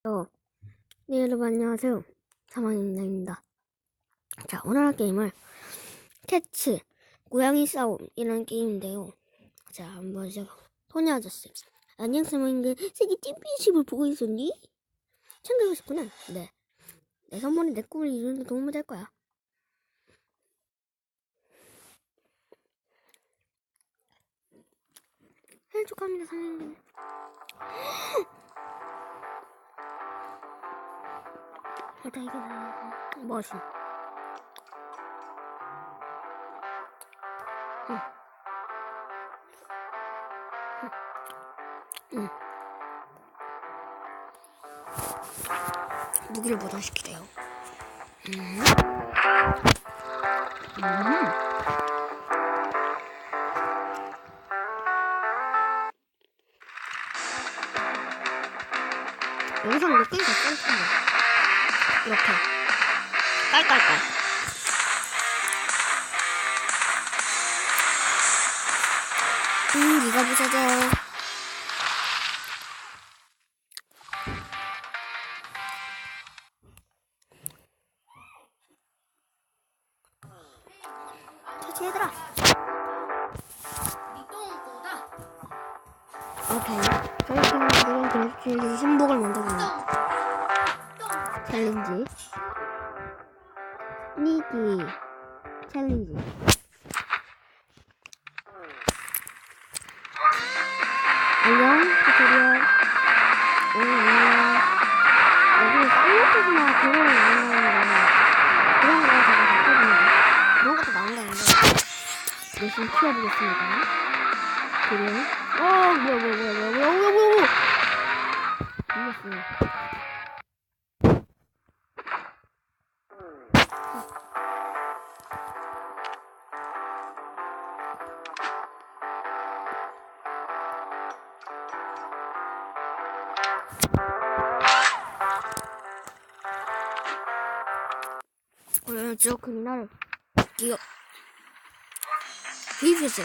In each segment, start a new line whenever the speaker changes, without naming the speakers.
네, 여러분 안녕하세요. 사망입니다. 자, 오늘 할 게임은 캣츠 고양이 싸움이라는 게임인데요. 자, 한번 시작. 토니 아저씨. 안녕, 사망인데 세계 챔피언십을 보고 있었니? 참가하고 싶구나. 네. 내 선물이 내 꿈을 이루는 데 도움이 될 거야. 생일 축하합니다, 사망님. 일단 이게 다 멋있어. 무기를 모전시키래요. 영상 몇 개가 짤텐데 이렇게 깔깔깔. 네가 부서져. 같이 얘들아. 오케이. 저희 친구들은 그래서 신복을 먼저 보는 챌린지. 니기 챌린지. 안녕, 튜토리얼. 안녕. 여기 쌍욕해서나 그거는 안 나오는데 그런 거 제가 바꿔보는데 그런 것도 나온다는데 열심히 키워보겠습니다. 그래요? 뭐야. 이겼어. 오늘 저 그날 이거 비비었어.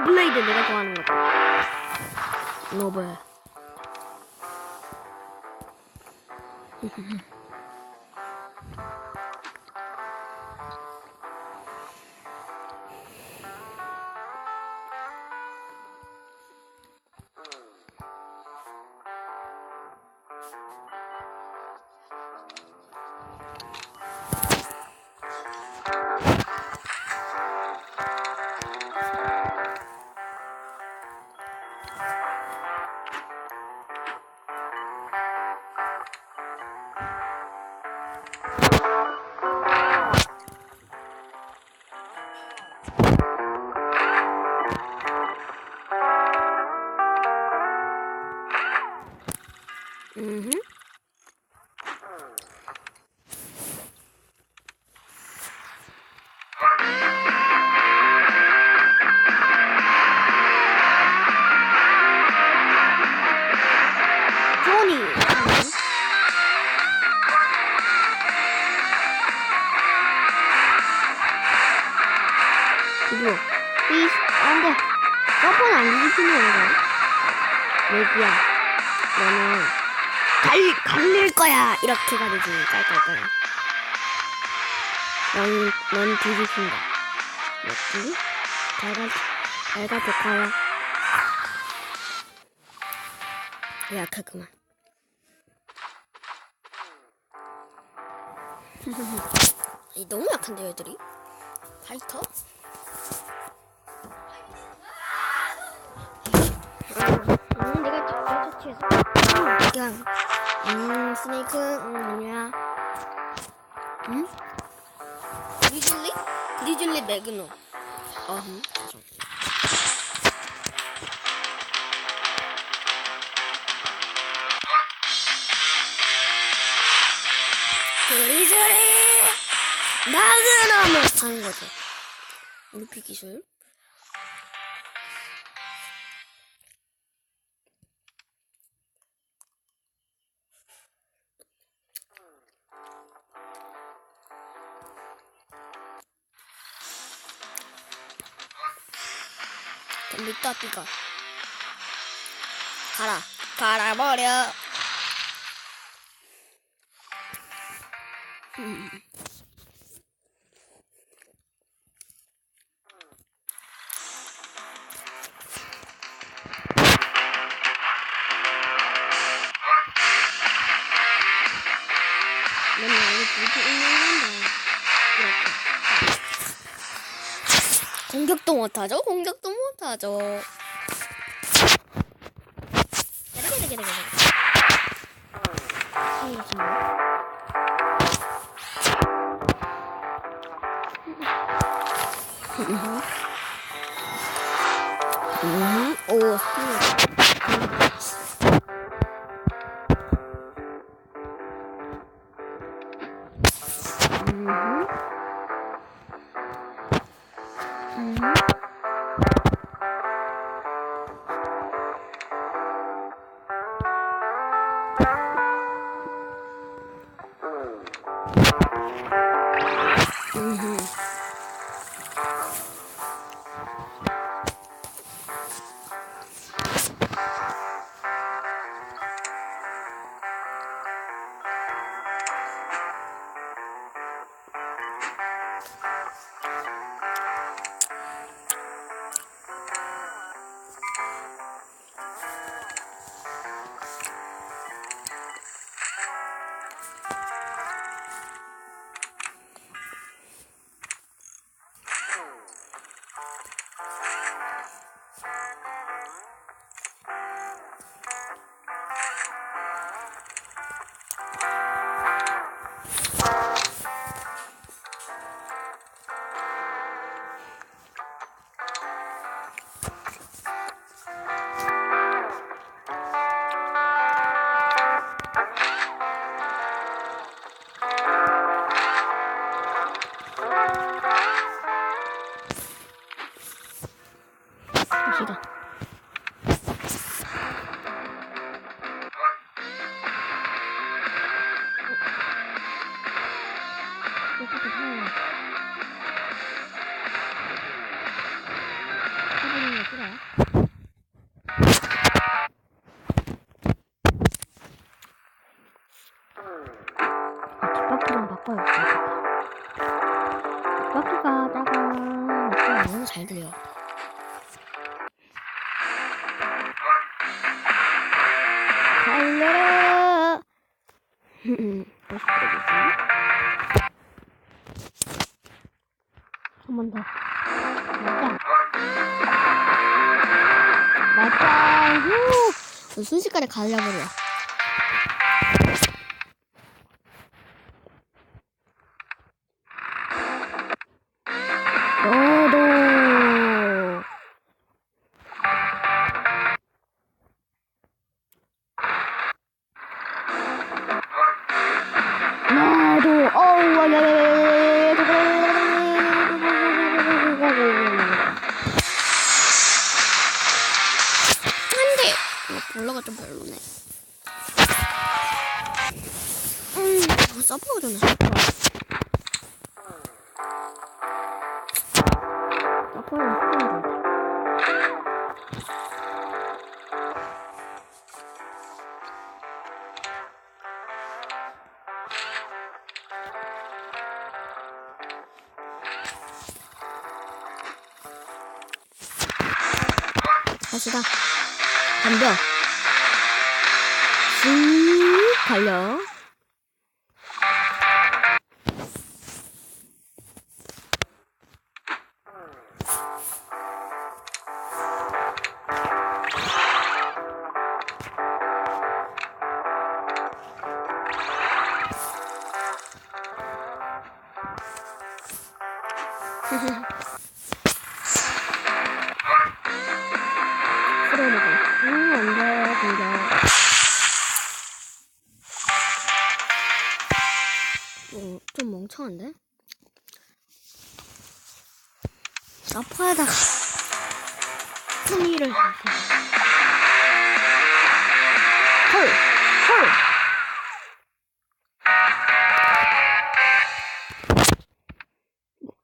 블레이드 내가 좋아하는 거. 노블. 토니. 이거 please 안돼. 서퍼는 안 뒤집히는 거야. 왜기야? 너는 갈릴 거야. 이렇게 가리지. 깔깔깔. 넌 뒤집힌다. 맞지? 잘가 좋아요. 약하구만. 너무 약한데 애들이? 파이터? 내가 처치해서 그냥 스네이크 뭐냐? 응? 그리즐리 매그노. 그리즐리 나그나면 하는 거죠. 루피 기술. 밑다 삐가 갈아버려. 맨날 불도 있는다. 공격도 못하죠? 공격도 못하죠. 오, 갑시다. 뒷바퀴 좀 바꿔요. 뒷바퀴가 작아. 너무 잘 들려. 달려라. 한 번 더. 맞다. 후. 순식간에 갈려버려. 너도. 나도. 어우, 안돼. 블러가 좀 별로네. 서브가 좀 좋더라. 갑시다. 덤벼. 쓱 달려. 풀어보고. 안돼, 공격. 좀 멍청한데? 아파에다가 큰 일을 헐.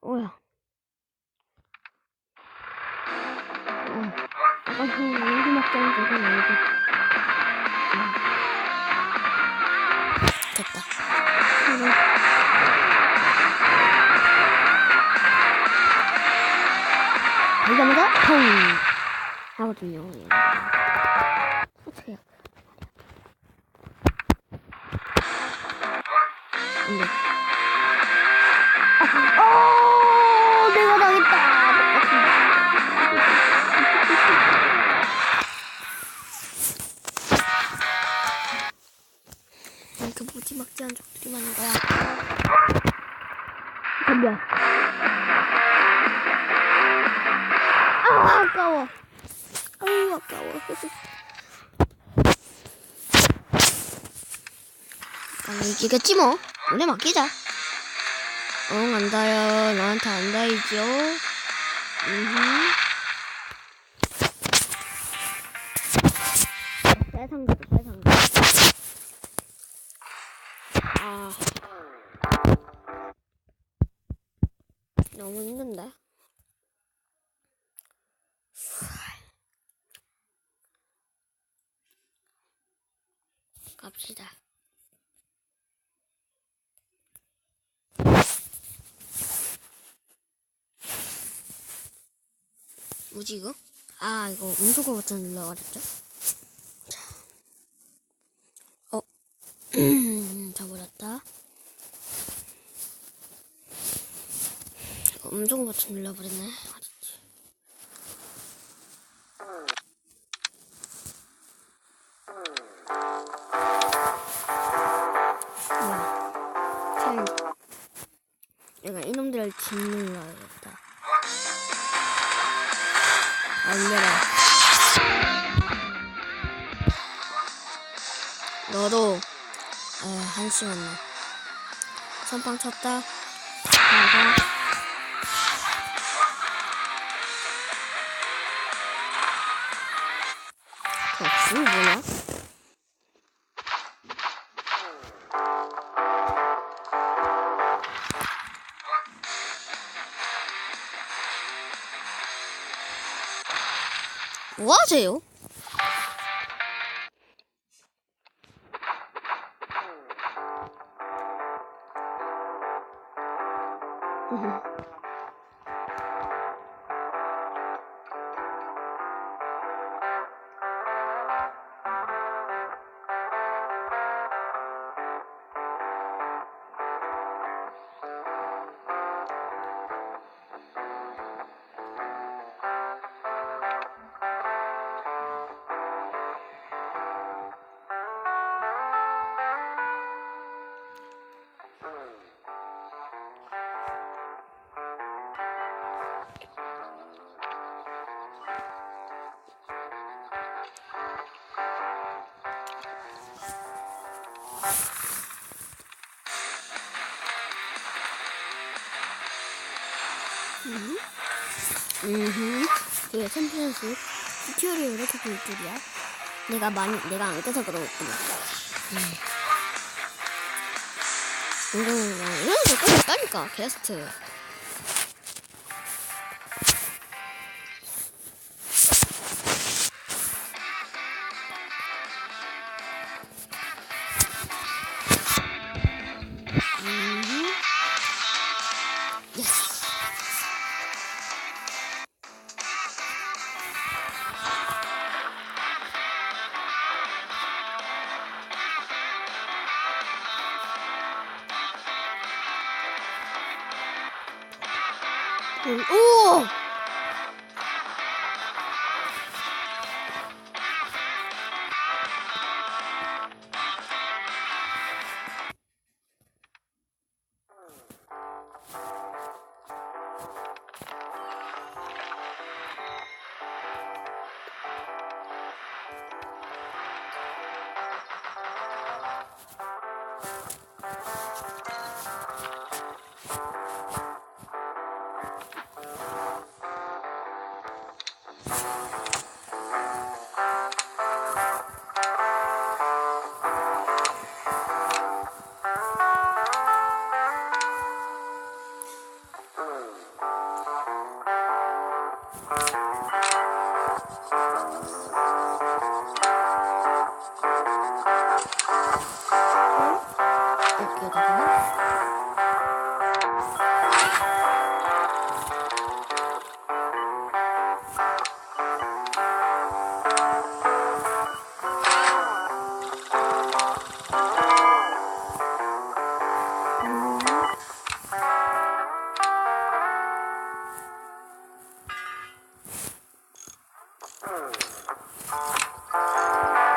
뭐야? 아까 그 여기 막자는 적은 아니고. 됐다. 달자마자 펑 하거든요. 어떻게? 안돼. 내가 당했다. 이렇게 무지막지한 적들이 많은 거야. 덤벼. 아까워. 아우 아까워. 이기겠지 뭐. 오래 맡기자. 안 닿아요. 나한테 안 닿이죠. 세상도. 너무 힘든데. 갑시다. 뭐지 이거? 이거 음소거 버튼 눌러가랬죠? 자, 잡아렸다. 음소거 버튼 눌러버렸네. 어딨지? 내가 이놈들을 짓눌러야겠다. 알려라. 너도 한심한 놈. 선빵 쳤다. 가가. 그 뭐야? 뭐 하세요? 그게 챔피언스 튜토리얼 이렇게 볼 줄이야. 내가 안 깨서 그러겠구나. 이런 거 꼭 있다니까, 게스트. 오!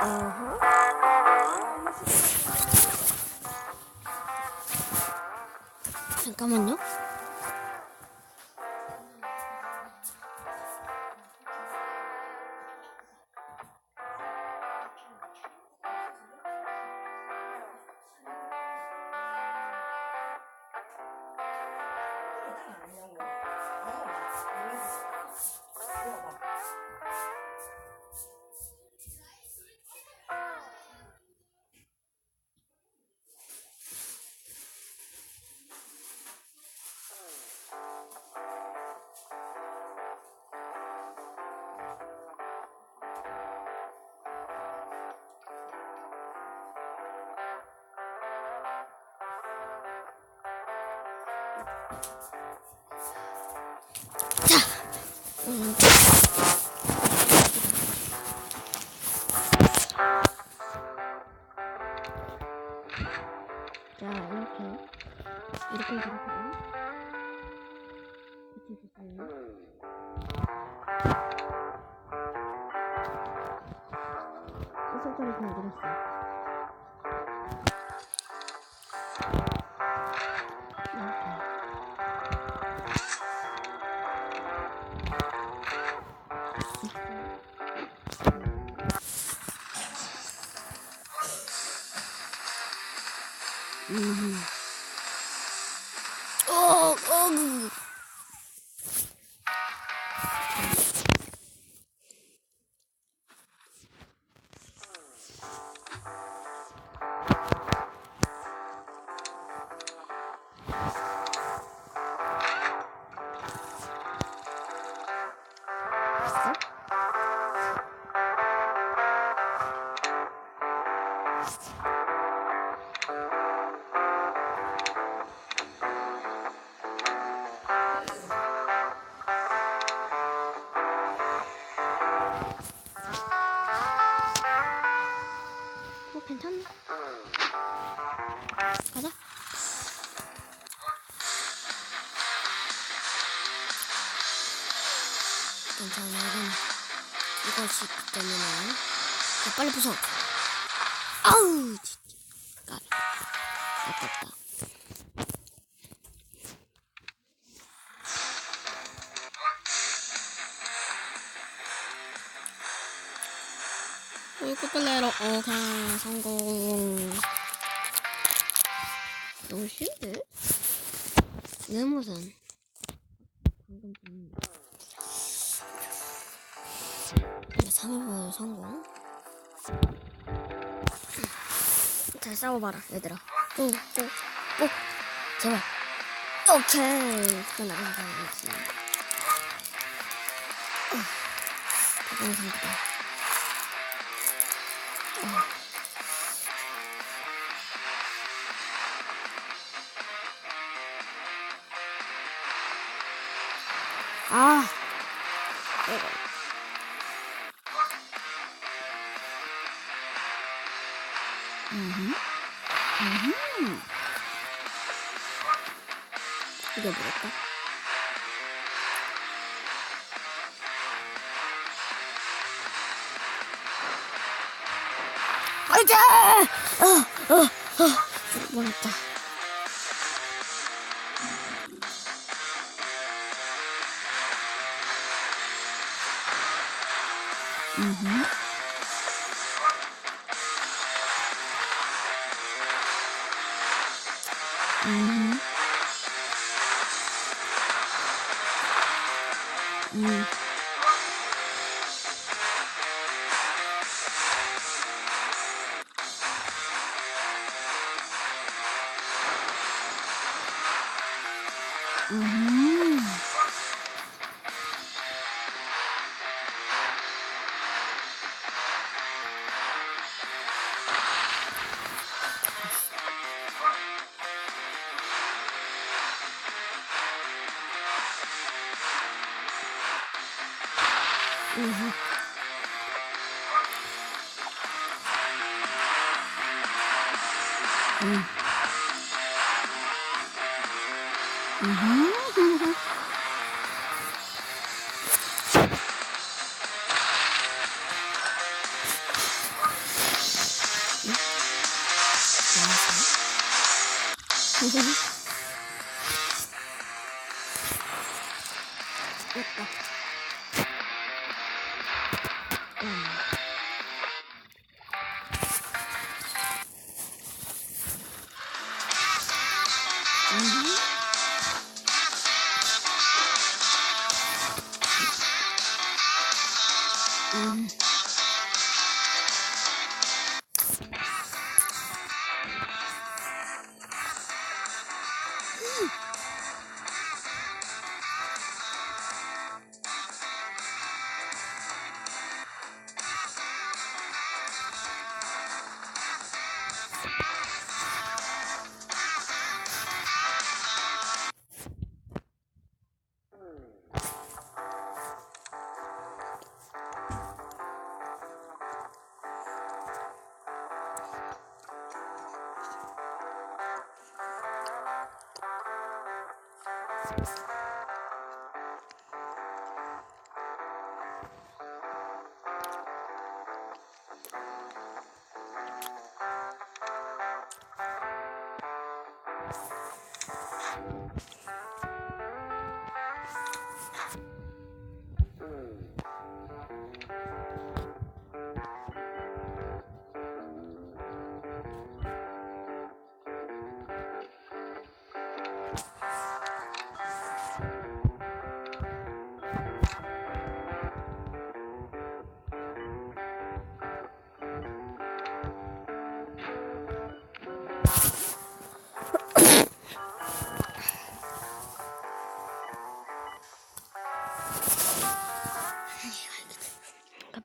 어허. 잠깐만요. 자, 자, 이렇게 그렇거든요. 붙여주세요. 시설처리 잘 들었어요. 괜찮네. 가자. 괜찮아. 이것이 때문에 빨리 부숴. 아우 진짜 아깝다. 코클레로 성공. 너무 쉬운데? 내 무슨 방금 좀 3회 성공. 잘 싸워봐라 얘들아. 오 제발. 오케이. 그건 나가는 사람이지. 대단한 상대다. 아, 이게 뭐였다? 아이자! 뭐였다? 됐다.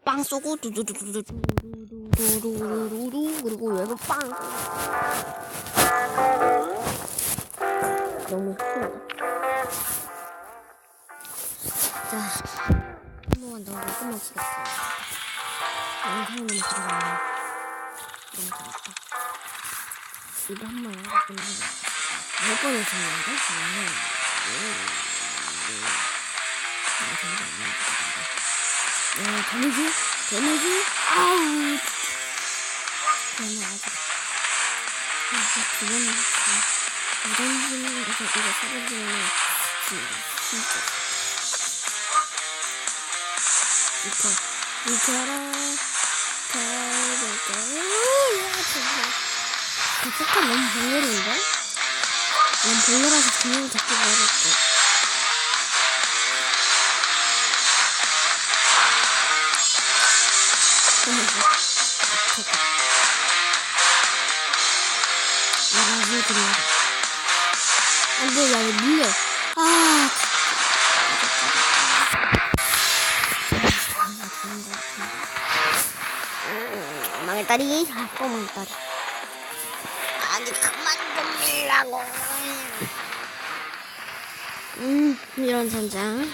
빵 쏘고 두두두두두두두두두두 그리고 외부 빵 너무 힘들어. 자, 한 번만 더 하고 끝마치겠습니다. 영상이 너무 들어가네. 너무 재밌다. 이거 한 번 하고 끝내자. 몇 번을 찍는데? 데미지? 데미지? 아우! 그러면 아직 두 번 했어. 두 번 찍는 것에서 이거 세 번 찍으면 진짜 이거라 그 색깔 너무 별로인데? 난 별로라서 분명 잡기 어렵고 안돼, 야, 이거 밀려. 망했다리. 또 망했다리. 아니, 그만 좀 밀라고. 이런 선장.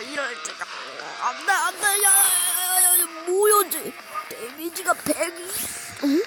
이럴 때가 안돼 야 뭐였지? 데미지가 100이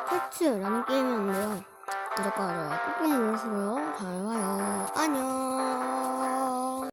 캣츠라는 게임이었는데요. 구독과 좋아요 꾹꾹 눌러주세요. 좋아요. 안녕.